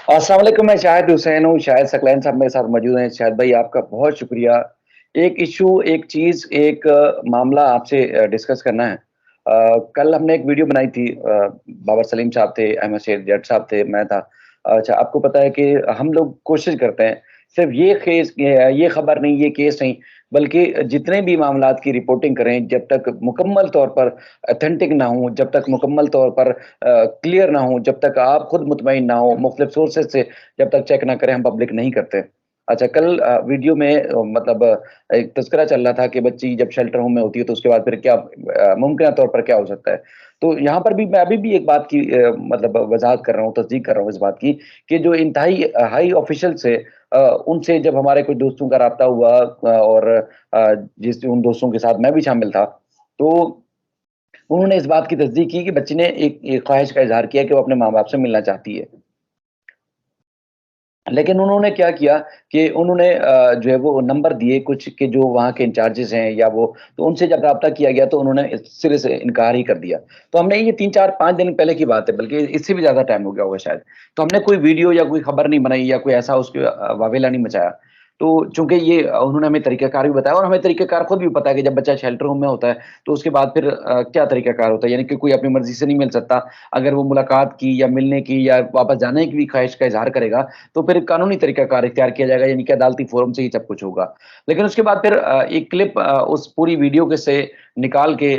अस्सलाम वालेकुम, मैं शाहिद हुसैन हूँ, शाहिद सकलैन साहब मेरे साथ मौजूद हैं। शाहिद भाई आपका बहुत शुक्रिया। एक इश्यू, एक चीज़, एक मामला आपसे डिस्कस करना है। कल हमने एक वीडियो बनाई थी, बाबर सलीम साहब थे, अहमद शेर जट साहब थे, मैं था। अच्छा, आपको पता है कि हम लोग कोशिश करते हैं, सिर्फ़ ये खबर नहीं, ये केस नहीं, बल्कि जितने भी मामलात की रिपोर्टिंग करें, जब तक मुकम्मल तौर पर ऑथेंटिक ना हों, जब तक मुकम्मल तौर पर क्लियर ना हो, जब तक आप खुद मुतमईन ना हो, मुख्तलिफ सोर्सेज़ से जब तक चेक ना करें, हम पब्लिक नहीं करते। अच्छा, कल वीडियो में मतलब एक तज़किरा चल रहा था कि बच्ची जब शेल्टर होम में होती है, तो उसके बाद फिर क्या मुमकिन तौर पर क्या हो सकता है। तो यहाँ पर भी मैं अभी भी एक बात की मतलब वज़ाहत कर रहा हूँ, तस्दीक कर रहा हूँ इस बात की कि जो इंतहाई हाई ऑफ़िशियल्स है, उनसे जब हमारे कुछ दोस्तों का राब्ता हुआ, और जिस उन दोस्तों के साथ मैं भी शामिल था, तो उन्होंने इस बात की तस्दीक की कि बच्ची ने एक ख़्वाहिश का इज़हार किया कि वो अपने माँ-बाप से मिलना चाहती है। लेकिन उन्होंने क्या किया कि उन्होंने जो है वो नंबर दिए कुछ के जो वहाँ के इंचार्जेज़ हैं या वो, तो उनसे जब राब्ता किया गया तो उन्होंने सिरे से इनकार ही कर दिया। तो हमने ये 3, 4, 5 दिन पहले की बात है, बल्कि इससे भी ज़्यादा टाइम हो गया होगा शायद। तो हमने कोई वीडियो या कोई खबर नहीं बनाई या कोई ऐसा उसके वावेला नहीं मचाया। तो चूँकि ये उन्होंने हमें तरीक़ाकार भी बताया, और हमें तरीक़ाकार खुद भी पता है कि जब बच्चा शेल्टर होम में होता है, तो उसके बाद फिर क्या तरीक़ाकार होता है, यानी कि कोई अपनी मर्ज़ी से नहीं मिल सकता। अगर वो मुलाकात की या मिलने की या वापस जाने की भी ख़्वाहिश का इज़हार करेगा, तो फिर कानूनी तरीक़ाकार इख्तियार किया जाएगा, यानी कि अदालती फ़ोरम से ही सब कुछ होगा। लेकिन उसके बाद फिर एक क्लिप उस पूरी वीडियो के से निकाल के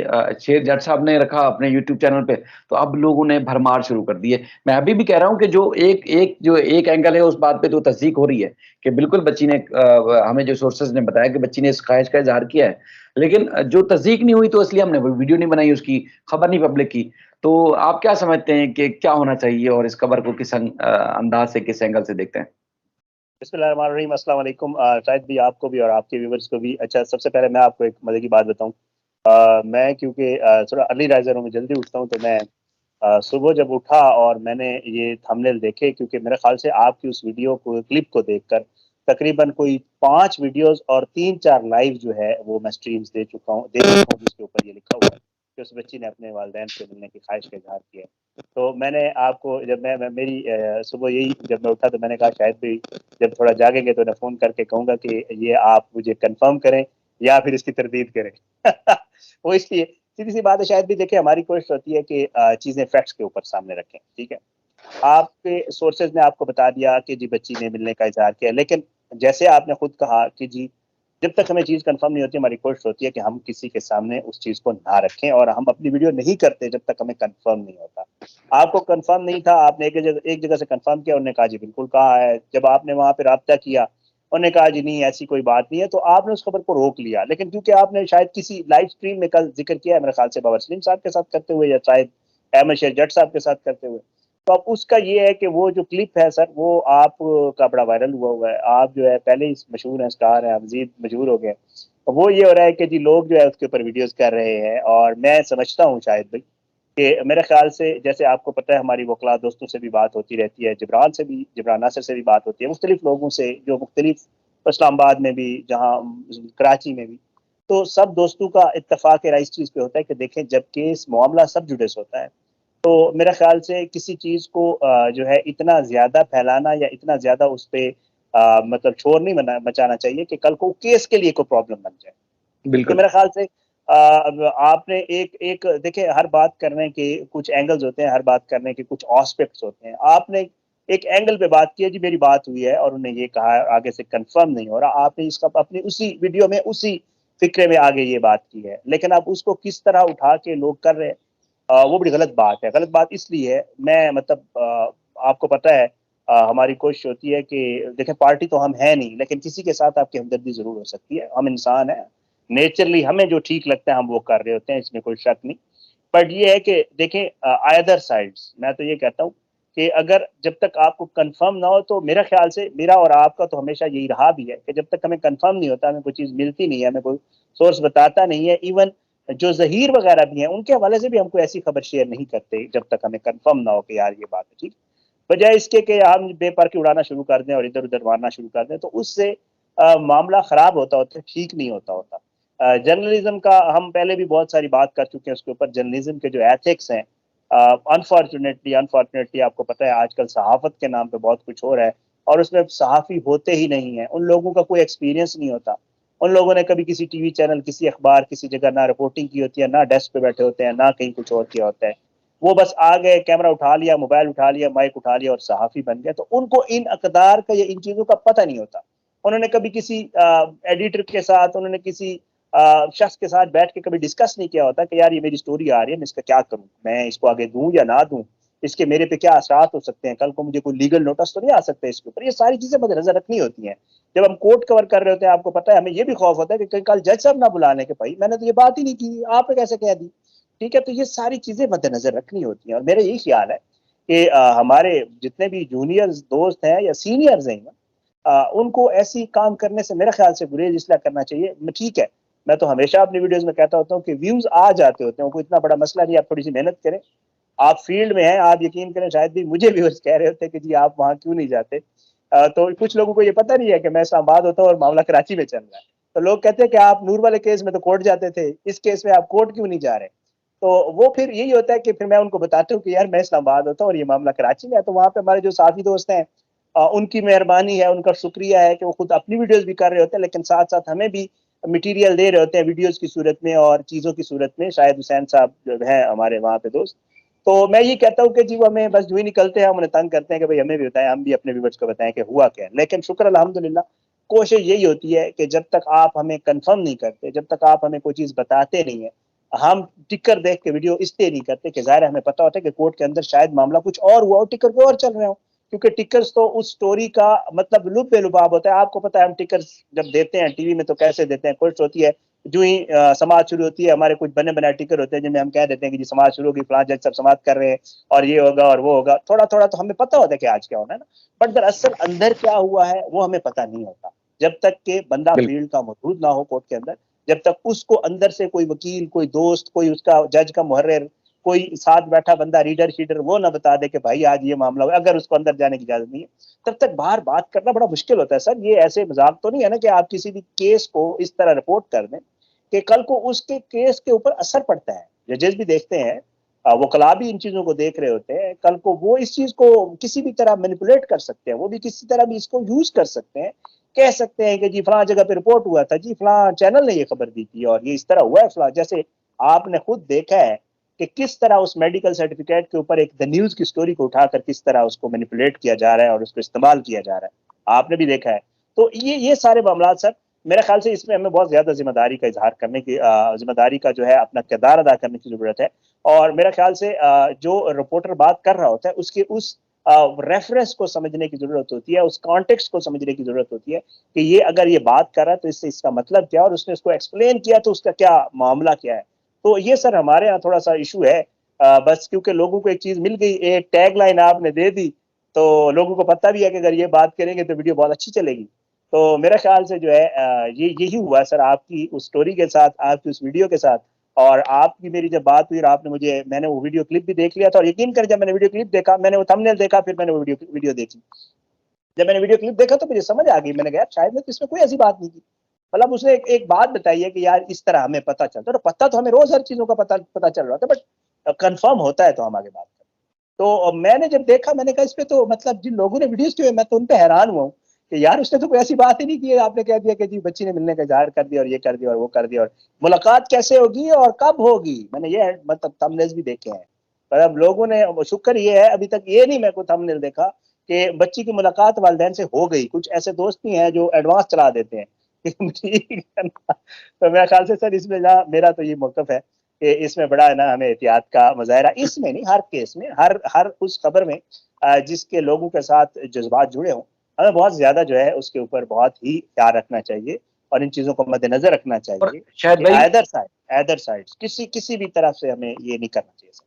शेर जट साहब ने रखा अपने यूट्यूब चैनल पे, तो अब लोगों ने भरमार शुरू कर दी है। मैं अभी भी कह रहा हूँ कि जो एक एंगल है, उस बात पे तो तस्दीक हो रही है कि बिल्कुल बच्ची ने हमें जो सोर्सेज़ ने बताया कि बच्ची ने इस ख़्वाहिश का इज़हार किया है। लेकिन जो तस्दीक नहीं हुई, तो इसलिए हमने वो वीडियो नहीं बनाई उसकी, खबर नहीं पब्लिक की। तो आप क्या समझते हैं कि क्या होना चाहिए, और इस खबर को किस अंदाज़ से, किस एंगल से देखते हैं? बिस्मिल्लाहिर्रहमानिर्रहीम, अस्सलाम वालेकुम। शायद भी आपको भी और आपके व्यूवर्स को भी। अच्छा, सबसे पहले मैं आपको एक मज़े की बात बताऊँ। मैं क्योंकि थोड़ा अर्ली राइज़र हूँ, मैं जल्दी उठता हूँ, तो मैं सुबह जब उठा और मैंने ये थंबनेल देखे, क्योंकि मेरे ख़्याल से आपकी उस वीडियो को, क्लिप को देखकर तकरीबन कोई 5 वीडियोज़ और 3-4 लाइव जो है वो मैं स्ट्रीम्स दे चुका हूँ, जिसके ऊपर ये लिखा हुआ है कि उस बच्ची ने अपने वालिदैन से मिलने की ख़्वाहिश का इज़हार किया है। तो मैंने आपको जब मैं मेरी सुबह यही जब मैं उठा, तो मैंने कहा शायद भी जब थोड़ा जागेंगे तो मैं फ़ोन करके कहूँगा कि ये आप मुझे कन्फर्म करें या फिर इसकी तरदीद करें। वो इसलिए सीधी-सी बात है, शायद भी देखिए हमारी कोशिश होती है कि चीज़ें फैक्ट्स के ऊपर सामने रखें, ठीक है? आपके सोर्सेज़ ने आपको बता दिया कि जी बच्ची ने मिलने का इज़हार किया, लेकिन जैसे आपने खुद कहा कि जी जब तक हमें चीज़ कन्फर्म नहीं होती, हमारी कोशिश होती है कि हम किसी के सामने उस चीज़ को ना रखें, और हम अपनी वीडियो नहीं करते जब तक हमें कन्फर्म नहीं होता। आपको कन्फर्म नहीं था, आपने एक जगह से कन्फर्म किया, उन्होंने कहा जी बिल्कुल कहा है। जब आपने वहाँ पे राब्ता किया, उन्होंने कहा जी नहीं ऐसी कोई बात नहीं है, तो आपने उस खबर को रोक लिया। लेकिन क्योंकि आपने शायद किसी लाइव स्ट्रीम में कल ज़िक्र किया है मेरे ख़्याल से बाबर सलीम साहब के साथ करते हुए, या शायद अहमद शेर जट साहब के साथ करते हुए। तो अब उसका ये है कि वो जो क्लिप है सर, वो आप का बड़ा वायरल हुआ है। आप जो है पहले ही मशहूर हैं, स्टार हैं, आप मज़ीद मशहूर हो गए। वो ये हो रहा है कि जी लोग जो है उसके ऊपर वीडियोज़ कर रहे हैं, और मैं समझता हूँ शायद भाई कि मेरे ख़्याल से जैसे आपको पता है हमारी वकला दोस्तों से भी बात होती रहती है, जिब्रान नासिर से भी बात होती है, मुख्तलिफ़ लोगों से जो मुख्तलिफ़ इस्लामाबाद में भी, जहाँ कराची में भी। तो सब दोस्तों का इत्तेफ़ाक राय इस चीज़ पे होता है कि देखें जब केस मामला सब जुड़े से होता है, तो मेरा ख़्याल से किसी चीज़ को जो है इतना ज़्यादा फैलाना या इतना ज़्यादा उस पे मतलब शोर नहीं मचाना चाहिए कि कल को केस के लिए कोई प्रॉब्लम बन जाए। तो बिल्कुल। मेरे ख़्याल से अब आपने एक एक देखिए, हर बात करने के कुछ एंगल्स होते हैं, हर बात करने के कुछ एस्पेक्ट्स होते हैं। आपने एक एंगल पे बात की है, जी मेरी बात हुई है और उन्होंने ये कहा है, आगे से कन्फर्म नहीं हो रहा। आपने इसका अपनी उसी वीडियो में, उसी फ़िक्रे में आगे ये बात की है। लेकिन अब उसको किस तरह उठा के लोग कर रहे हैं, वो बड़ी गलत बात है। गलत बात इसलिए है, मैं मतलब आपको पता है हमारी कोशिश होती है कि देखिए पार्टी तो हम हैं नहीं, लेकिन किसी के साथ आपकी हमदर्दी ज़रूर हो सकती है। हम इंसान हैं, नेचुरली हमें जो ठीक लगता है हम वो कर रहे होते हैं, इसमें कोई शक नहीं। बट ये है कि देखें आइदर साइड्स, मैं तो ये कहता हूँ कि अगर जब तक आपको कन्फर्म ना हो, तो मेरा ख्याल से मेरा और आपका तो हमेशा यही रहा भी है कि जब तक हमें कन्फर्म नहीं होता, हमें कोई चीज़ मिलती नहीं है, हमें कोई सोर्स बताता नहीं है, इवन जो ज़हीर वगैरह भी हैं, उनके हवाले से भी हम कोई ऐसी खबर शेयर नहीं करते जब तक हमें कन्फर्म ना हो कि यार ये बात है, ठीक। बजाय इसके कि हम बेपर्की उड़ाना शुरू कर दें और इधर-उधर मारना शुरू कर दें, तो उससे मामला ख़राब होता, ठीक नहीं होता। जर्नलिज़्म का हम पहले भी बहुत सारी बात कर चुके हैं उसके ऊपर। जर्नलिज़्म के जो एथिक्स हैं, अनफॉर्चुनेटली आपको पता है आजकल सहाफत के नाम पे बहुत कुछ हो रहा है, और उसमें सहाफ़ी होते ही नहीं है, उन लोगों का कोई एक्सपीरियंस नहीं होता। उन लोगों ने कभी किसी टीवी चैनल, किसी अखबार, किसी जगह ना रिपोर्टिंग की होती है, ना डेस्क पे बैठे होते हैं, ना कहीं कुछ और किया होता है। वो बस आ गए, कैमरा उठा लिया, मोबाइल उठा लिया, माइक उठा लिया और सहाफ़ी बन गए। तो उनको इन अक़दार का या इन चीज़ों का पता नहीं होता। उन्होंने कभी किसी एडिटर के साथ, उन्होंने किसी शख्स के साथ बैठ के कभी डिस्कस नहीं किया होता कि यार ये मेरी स्टोरी आ रही है, मैं इसका क्या करूँ? मैं इसको आगे दूँ या ना दूँ? इसके मेरे पे क्या असरात हो सकते हैं? कल को मुझे कोई लीगल नोटिस तो नहीं आ सकता इसके ऊपर? ये सारी चीज़ें मद्देनज़र रखनी होती हैं। जब हम कोर्ट कवर कर रहे होते हैं, आपको पता है, हमें ये भी खौफ होता है कि कहीं कल जज साहब ना बुला लें कि भाई मैंने तो ये बात ही नहीं की, आपने कैसे कह दी? ठीक है, तो ये सारी चीज़ें मद्देनज़र रखनी होती हैं, और मेरा यही ख्याल है कि हमारे जितने भी जूनियर्स दोस्त हैं या सीनियर्स हैं, उनको ऐसी काम करने से मेरे ख्याल से गुरेज इसलिए करना चाहिए। ठीक है, मैं तो हमेशा अपनी वीडियोज़ में कहता होता हूँ कि व्यूज़ आ जाते होते हैं, कोई इतना बड़ा मसला नहीं है, आप थोड़ी-सी मेहनत करें। आप फील्ड में हैं, आप यकीन करें, शायद भी मुझे व्यूअर्स कह रहे होते हैं कि जी आप वहाँ क्यों नहीं जाते? तो कुछ लोगों को ये पता नहीं है कि मैं इस्लामाबाद होता हूँ और मामला कराची में चल रहा है। तो लोग कहते हैं कि आप नूर वाले केस में तो कोर्ट जाते थे, इस केस में आप कोर्ट क्यों नहीं जा रहे? तो वो फिर यही होता है कि फिर मैं उनको बताता हूँ कि यार मैं इस्लामाबाद होता हूँ और ये मामला कराची में है। तो वहाँ पे हमारे जो साथी दोस्त हैं, उनकी मेहरबानी है, उनका शुक्रिया है कि वो खुद अपनी वीडियोज़ भी कर रहे होते हैं, लेकिन साथ-साथ हमें भी मटीरियल दे रहे होते हैं वीडियोज़ की सूरत में और चीज़ों की सूरत में। शायद हुसैन साहब जो हैं हमारे वहाँ पे दोस्त, तो मैं ये कहता हूँ कि जी वो हमें बस यूँ ही निकलते हैं, हम उन्हें तंग करते हैं कि भाई हमें भी बताएं, हम भी अपने व्यूअर्स को बताएं कि हुआ क्या है। लेकिन शुक्र अल्हम्दुलिल्लाह, कोशिश यही होती है कि जब तक आप हमें कंफर्म नहीं करते, जब तक आप हमें कोई चीज़ बताते नहीं है, हम टिकर देख के वीडियो इसलिए नहीं करते कि ज़ाहिर है हमें पता होता है कि कोर्ट के अंदर शायद मामला कुछ और हुआ हो, टिकर को और चल रहे हो। क्योंकि टिकर्स तो उस स्टोरी का मतलब लुब्ब-ए-लुबाब होता है। आपको पता है हम टिकर्स जब देते हैं टीवी में तो कैसे देते हैं, खुश होती है, जो ही समाअत शुरू होती है, हमारे कुछ बने-बनाए टिकर होते हैं जिनमें हम कह देते हैं कि जी समाअत शुरू होगी, फलां जज साहब समाअत कर रहे हैं और ये होगा और वो होगा। थोड़ा-थोड़ा तो हमें पता होता है कि आज क्या होना है ना, बट दरअसल अंदर क्या हुआ है वो हमें पता नहीं होता। जब तक कि बंदा बिल्कुल। फील्ड का मौजूद ना हो कोर्ट के अंदर, जब तक उसको अंदर से कोई वकील, कोई दोस्त, कोई उसका जज का मुहर्रिर, कोई साथ बैठा बंदा रीडर-शीडर वो ना बता दे कि भाई आज ये मामला हुआ, अगर उसको अंदर जाने की इजाज़त नहीं है, तब तक बाहर बात करना बड़ा मुश्किल होता है। सर ये ऐसे मज़ाक तो नहीं है ना कि आप किसी भी केस को इस तरह रिपोर्ट कर दें कि कल को उसके केस के ऊपर असर पड़ता है। जजेस भी देखते हैं, वकला भी इन चीज़ों को देख रहे होते हैं, कल को वो इस चीज़ को किसी भी तरह मैनिपुलेट कर सकते हैं, वो भी किसी तरह भी इसको यूज़ कर सकते हैं। कह सकते हैं कि जी फलां जगह पे रिपोर्ट हुआ था, जी फलां चैनल ने ये खबर दी थी और ये इस तरह हुआ है फलां, जैसे आपने खुद देखा है कि किस तरह उस मेडिकल सर्टिफिकेट के ऊपर एक द न्यूज़ की स्टोरी को उठाकर किस तरह उसको मैनिपुलेट किया जा रहा है और उसको इस्तेमाल किया जा रहा है। आपने भी देखा है। तो ये सारे मामलात सर, मेरे ख्याल से इसमें हमें बहुत ज़्यादा ज़िम्मेदारी का इज़हार करने की ज़िम्मेदारी का जो है अपना किरदार अदा करने की ज़रूरत है। और मेरे ख्याल से जो रिपोर्टर बात कर रहा होता है उसके उस रेफरेंस को समझने की ज़रूरत होती है, उस कॉन्टेक्स्ट को समझने की ज़रूरत होती है कि ये अगर ये बात कर रहा है तो इससे इसका मतलब क्या है और उसने इसको एक्सप्लेन किया तो उसका क्या मामला क्या है। तो ये सर हमारे यहाँ थोड़ा-सा इश्यू है। बस क्योंकि लोगों को एक चीज़ मिल गई, एक टैगलाइन आपने दे दी, तो लोगों को पता भी है कि अगर ये बात करेंगे तो वीडियो बहुत अच्छी चलेगी। तो मेरे ख्याल से जो है ये यही हुआ सर आपकी उस स्टोरी के साथ, आपकी उस वीडियो के साथ, और आपकी मेरी जब बात हुई और आपने मैंने वो वीडियो क्लिप भी देख लिया था, और यकीन करें जब मैंने वीडियो क्लिप देखा, मैंने वो थंबनेल देखा, फिर मैंने वो वीडियो देखी। जब मैंने वीडियो क्लिप देखा तो मुझे समझ आ गई, मैंने कहा यार शायद तो इसमें कोई ऐसी बात नहीं थी। मतलब उसने एक बात बताई है कि यार इस तरह हमें पता चलता है, तो पता तो हमें रोज़ हर चीज़ों का पता चल रहा था, बट कन्फर्म होता है तो हम आगे बात करें। तो मैंने जब देखा मैंने कहा इसपे तो मतलब जिन लोगों ने वीडियोज़ किए मैं तो उन पे हैरान हुआ हूँ कि यार उसने तो कोई ऐसी बात ही नहीं की है, आपने कह दिया कि जी बच्ची ने मिलने का इज़हार कर दिया और ये कर दिया और वो कर दिया और मुलाकात कैसे होगी और कब होगी? मैंने ये मतलब थंबनेल्स भी देखे हैं। पर अब लोगों ने, शुक्र ये है अभी तक ये नहीं मेरे को थंबनेल देखा कि बच्ची की मुलाकात वालिदैन से हो गई। कुछ ऐसे दोस्त भी हैं जो एडवांस चला देते हैं। ठीक है ना? तो मेरे ख्याल से सर इसमें ना मेरा तो ये मौक़िफ़ है कि इसमें बड़ा है ना हमें एहतियात का मुज़ाहिरा, इसमें नहीं हर केस में, हर उस खबर में जिसके लोगों के साथ जज़्बात जुड़े हों, हमें बहुत ज़्यादा जो है उसके ऊपर बहुत ही ख्याल रखना चाहिए और इन चीज़ों को मद्देनज़र रखना और चाहिए शायद कि भाई आइदर साइड किसी भी तरफ से हमें ये नहीं करना चाहिए सर।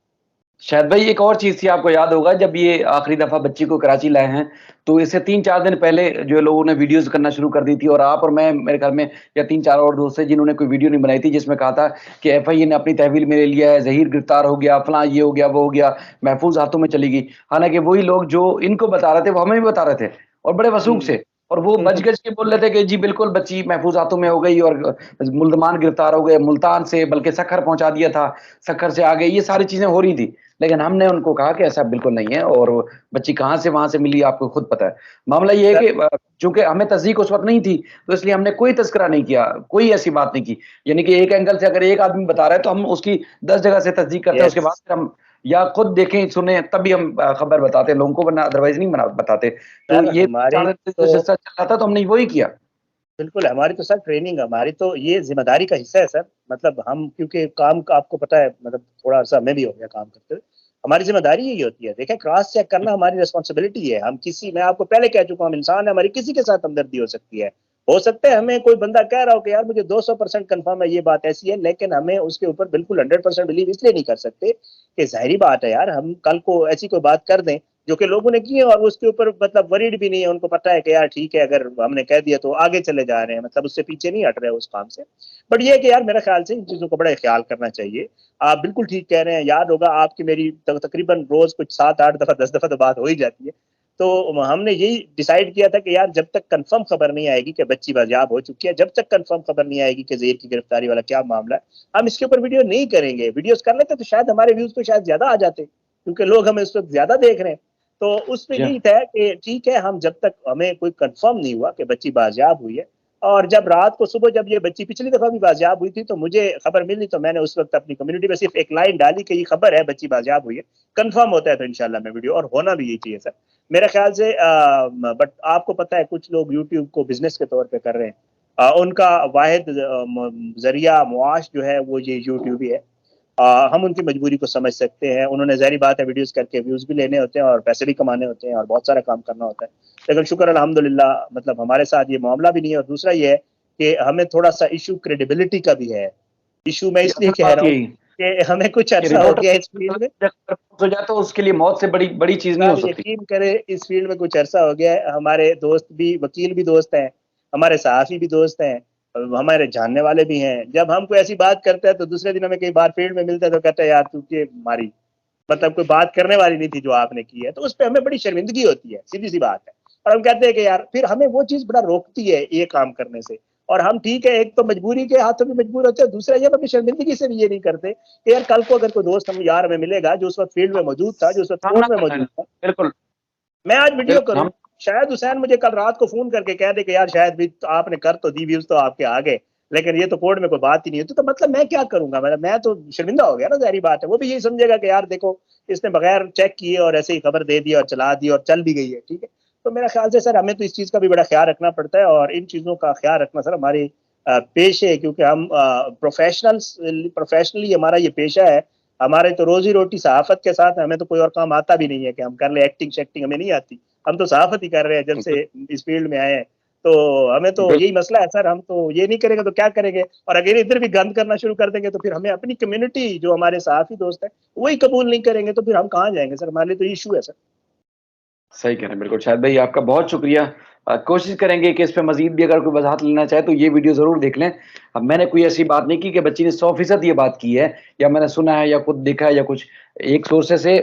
शायद भाई एक और चीज़ थी, आपको याद होगा जब ये आखिरी दफ़ा बच्ची को कराची लाए हैं, तो इससे 3-4 दिन पहले जो लोगों ने वीडियोज़ करना शुरू कर दी थी, और आप और मैं, मेरे ख्याल में या 3-4 और दोस्त थे जिन्होंने कोई वीडियो नहीं बनाई थी जिसमें कहा था कि एफआईए ने अपनी तहवील में ले लिया है, ज़हीर गिरफ्तार हो गया, फलां ये हो गया, वो हो गया, महफूज़ हाथों में चली गई। हालाँकि वही लोग जो इनको बता रहे थे वो हमें भी बता रहे थे, और बड़े वसूख हुँ। से, और वो बच-गज के बोल रहे थे कि जी बिल्कुल बच्ची महफूज़ हाथों में हो गई और मुल्ज़मान गिरफ्तार हो गए, मुल्तान से, बल्कि सक्खर पहुँचा दिया था, सक्खर से आ गए, ये सारी चीज़ें हो रही थी। लेकिन हमने उनको कहा कि ऐसा बिल्कुल नहीं है, और बच्ची कहाँ से वहां से मिली आपको खुद पता है। मामला ये है कि चूंकि हमें तस्दीक उस वक्त नहीं थी, तो इसलिए हमने कोई तस्करा नहीं किया, कोई ऐसी बात नहीं की। यानी कि एक एंगल से अगर एक आदमी बता रहा है तो हम उसकी 10 जगह से तस्दीक करते हैं, उसके बाद फिर हम या खुद देखें सुने तभी हम खबर बताते हैं लोगों को, वरना अदरवाइज नहीं बताते। तो ये हमारी जो सिलसिला चल रहा था तो हमने वही किया। बिल्कुल, हमारी तो सर ट्रेनिंग, हमारी तो ये जिम्मेदारी का हिस्सा है सर। मतलब हम, क्योंकि काम का आपको पता है, मतलब थोड़ा अर्सा हमें भी हो गया काम करते हुए, हमारी जिम्मेदारी यही होती है। देखें, क्रॉस चेक करना हमारी रिस्पॉन्सिबिलिटी है। हम किसी, मैं आपको पहले कह चुका हूँ, हम इंसान है, हमारी किसी के साथ हमदर्दी हो सकता है हमें कोई बंदा कह रहा हो कि यार मुझे 200% कंफर्म है ये बात ऐसी है, लेकिन हमें उसके ऊपर बिल्कुल 100% बिलीव इसलिए नहीं कर सकते कि जाहिर बात है यार, हम कल को ऐसी कोई बात कर दें जो कि लोगों ने की है और उसके ऊपर मतलब वरीड भी नहीं है, उनको पता है कि यार ठीक है, अगर हमने कह दिया तो आगे चले जा रहे हैं, मतलब उससे पीछे नहीं हट रहे उस काम से। बट ये है कि यार मेरे ख्याल से इन चीजों का बड़ा ख्याल करना चाहिए। आप बिल्कुल ठीक कह रहे हैं, याद होगा आपकी मेरी तकरीबन रोज कुछ 7-8 दफा 10 दफा तो बात हो ही जाती है। तो हमने यही डिसाइड किया था कि यार जब तक कंफर्म खबर नहीं आएगी कि बच्ची बाजियाब हो चुकी है, जब तक कंफर्म खबर नहीं आएगी कि ज़ेर की गिरफ्तारी वाला क्या मामला है, हम इसके ऊपर वीडियो नहीं करेंगे। वीडियोस कर लेते तो शायद हमारे व्यूज तो शायद ज्यादा आ जाते, क्योंकि लोग हमें इस वक्त ज्यादा देख रहे हैं। तो उसमें जी यही था कि ठीक है, हम जब तक हमें कोई कंफर्म नहीं हुआ कि बच्ची बाजियाब हुई है, और जब रात को सुबह जब ये बच्ची पिछली दफा भी बाजियाब हुई थी तो मुझे खबर मिली, तो मैंने उस वक्त अपनी कम्युनिटी में सिर्फ एक लाइन डाली कि ये खबर है, बच्ची बाजियाब हुई है, कंफर्म होता है तो इंशाल्लाह मैं वीडियो, और होना भी यही चाहिए सर मेरे ख्याल से। बट आपको पता है कुछ लोग यूट्यूब को बिजनेस के तौर पे कर रहे हैं, उनका वाहिद जरिया मुआश जो है वो ये यूट्यूब ही है। हम उनकी मजबूरी को समझ सकते हैं, उन्होंने ज़ाहिर बात है वीडियोस करके व्यूज भी लेने होते हैं और पैसे भी कमाने होते हैं और बहुत सारा काम करना होता है। लेकिन शुक्र अल्हम्दुलिल्लाह, मतलब हमारे साथ ये मामला भी नहीं है। और दूसरा ये है कि हमें थोड़ा सा इशू क्रेडिबिलिटी का भी है। इशू मैं जी, इसलिए असल कह बात रहा हूँ यही कि हमें कुछ कि अरसा हो रिपोर्टर गया इस फील्ड में। हो जाए तो उसके लिए मौत से बड़ी बड़ी चीज नहीं हो सर सकती। यकीन करें, इस फील्ड में कुछ अरसा हो गया है, हमारे दोस्त भी, वकील भी दोस्त हैं, हमारे सहाफ़ी भी दोस्त हैं, हमारे जानने वाले भी हैं। जब हम कोई ऐसी बात करते हैं तो दूसरे दिन हमें कई बार फील्ड में मिलता है तो कहते हैं यार तू के मारी, मतलब कोई बात करने वाली नहीं थी जो आपने की है। तो उस पर हमें बड़ी शर्मिंदगी होती है, सीधी सी बात है। और हम कहते हैं कि यार, फिर हमें वो चीज बड़ा रोकती है ये काम करने से। और हम ठीक है, एक तो मजबूरी के हाथों भी मजबूर होते हैं, दूसरा ये अपनी शर्मिंदगी से भी ये नहीं करते कि यार कल को अगर कोई दोस्त हम यार हमें मिलेगा जो उस वक्त फील्ड में मौजूद था, जो उस वक्त सामना कोर्ट में करना है। मौजूद था, बिल्कुल मैं आज वीडियो बिल्कुल करूं, हम शायद हुसैन मुझे कल रात को फोन करके कह दे कि यार शायद भी तो आपने कर तो दी, व्यूज तो आपके आ गए, लेकिन ये तो कोर्ट में कोई बात ही नहीं होती। तो मतलब मैं क्या करूंगा, मतलब मैं तो शर्मिंदा हो गया ना, जारी बात है। वो भी यही समझेगा कि यार देखो, इसने बगैर चेक किए और ऐसे ही खबर दे दी और चला दी और चल भी गई है, ठीक है। तो मेरा ख्याल से सर हमें तो इस चीज का भी बड़ा ख्याल रखना पड़ता है, और इन चीजों का ख्याल रखना सर हमारी पेशे है, क्योंकि हम प्रोफेशनली हमारा ये पेशा है। हमारे तो रोजी रोटी सहाफत के साथ, हमें तो कोई और काम आता भी नहीं है कि हम कर ले, एक्टिंग शेक्टिंग हमें नहीं आती। हम तो सहाफत ही कर रहे हैं जब से इस फील्ड में आए हैं। तो हमें तो बिल्कुल यही मसला है सर, हम तो ये नहीं करेंगे तो क्या करेंगे। और अगर इधर भी गंद करना शुरू कर देंगे तो फिर हमें अपनी कम्युनिटी, जो हमारे सहाफी दोस्त हैं, वही कबूल नहीं करेंगे तो फिर हम कहाँ जाएंगे सर। हमारे लिए तो इशू है सर। सही कह रहे हैं, बिल्कुल। शायद भाई आपका बहुत शुक्रिया। कोशिश करेंगे कि इस पे मजीद भी अगर कोई वजाहत लेना चाहे तो ये वीडियो जरूर देख लें। अब मैंने कोई ऐसी बात नहीं की कि बच्ची ने 100% ये बात की है, या मैंने सुना है या खुद देखा है या कुछ। एक सोर्सेस से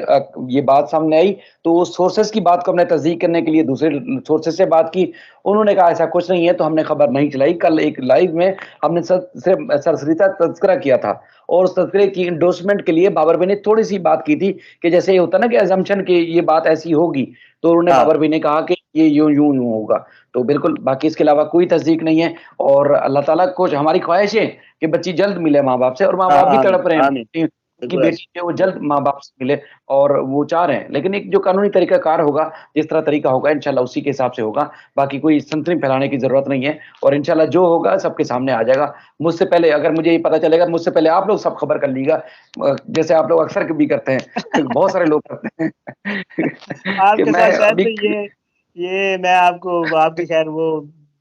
ये बात सामने आई, तो उस सोर्सेस की बात को हमने तस्दीक करने के लिए दूसरे सोर्सेस से बात की। उन्होंने कहा ऐसा कुछ नहीं है, तो हमने खबर नहीं चलाई। कल एक लाइव में हमने सरसरीता तस्करा किया था, और उस तस्करे की इंडोर्समेंट के लिए बाबर भाई ने थोड़ी सी बात की थी कि जैसे ये होता ना कि एजम्पशन की ये बात ऐसी होगी, तो उन्होंने हाँ बाबर भाई ने कहा कि ये यूं यूं यूं होगा। तो बिल्कुल, बाकी इसके अलावा कोई तस्दीक नहीं है। और अल्लाह ताला को हमारी ख्वाहिश है कि बच्ची जल्द मिले माँ बाप से, और माँ हाँ, बाप भी आमीन तड़प रहे हैं आमीन, उनकी बिल्कुल बेटी ऐसे। जो वो जल्द माँ बाप से मिले, और वो चाह रहे हैं। लेकिन एक जो कानूनी तरीका कार होगा, जिस तरह तरीका होगा इंशाल्लाह उसी के हिसाब से होगा। बाकी कोई सनसनी फैलाने की जरूरत नहीं है, और इंशाल्लाह जो होगा सबके सामने आ जाएगा। मुझसे पहले अगर मुझे ये पता चलेगा, मुझसे पहले आप लोग सब खबर कर लीजिएगा, जैसे आप लोग अक्सर भी करते हैं, बहुत सारे लोग करते हैं कि आपके मैं साथ शायद अभी तो ये मैं आपको आपकी खैर वो,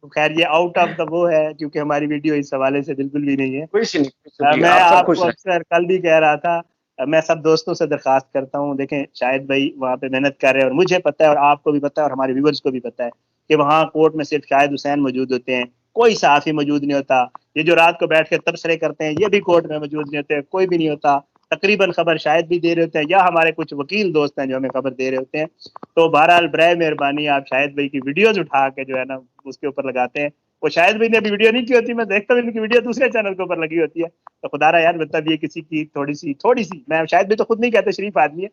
खैर ये आउट ऑफ द वो है, क्योंकि हमारी वीडियो इस हवाले से बिल्कुल भी नहीं है। खुश नहीं, खुश मैं आप सब आपको खुश रहें। अक्सर कल भी कह रहा था, मैं सब दोस्तों से दरखास्त करता हूँ, देखें शायद भाई वहाँ पे मेहनत कर रहे हैं, और मुझे पता है और आपको भी पता है और हमारे व्यूवर्स को भी पता है कि वहाँ कोर्ट में सिर्फ शाहिद हुसैन मौजूद होते हैं, कोई सहाफी मौजूद नहीं होता। ये जो रात को बैठ के तबसरे करते हैं ये भी कोर्ट में मौजूद नहीं होते, कोई भी नहीं होता। तकरीबन खबर शायद भी दे रहे होते हैं, या हमारे कुछ वकील दोस्त हैं जो हमें खबर दे रहे होते हैं। तो बहरहाल बराए मेहरबानी आप शाहिद भाई की वीडियोज उठा के जो है ना उसके ऊपर लगाते हैं, वो शायद भी ने अभी वीडियो नहीं की होती, मैं देखता हूँ इनकी वीडियो दूसरे चैनल के ऊपर लगी होती है। तो खुदारा यार मतलब ये किसी की थोड़ी सी, मैं शायद भी तो खुद नहीं कहते, शरीफ आदमी है,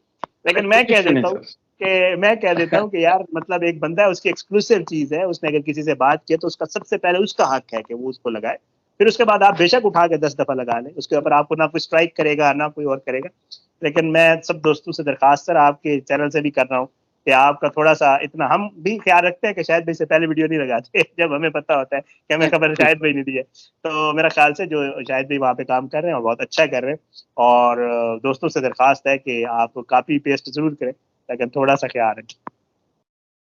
लेकिन मैं कह देता हूँ कि यार मतलब एक बंदा है, उसकी एक्सक्लूसिव चीज है, उसने अगर किसी से बात किया तो उसका सबसे पहले उसका हक है कि वो उसको लगाए, फिर उसके बाद आप बेशक उठा के 10 दफा लगा लें, उसके ऊपर आपको ना कोई स्ट्राइक करेगा ना कोई और करेगा। लेकिन मैं सब दोस्तों से दरखास्त सर आपके चैनल से भी कर रहा हूँ कि आपका थोड़ा सा इतना, हम भी ख्याल रखते हैं कि शायद भाई से पहले वीडियो नहीं लगाते जब हमें पता होता है कि हमें खबर शायद भाई नहीं दी है। तो मेरा ख्याल से जो शायद भाई वहाँ पे काम कर रहे हैं और बहुत अच्छा कर रहे हैं, और दोस्तों से दरखास्त है कि आप कापी पेस्ट जरूर करें, लेकिन थोड़ा सा ख्याल रखें।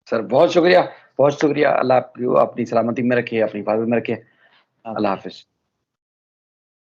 सर बहुत शुक्रिया, बहुत शुक्रिया। अल्लाह आपको अपनी सलामती में रखे, अपनी हिफाजत में रखे। हाँ। अल्लाह हाफिज।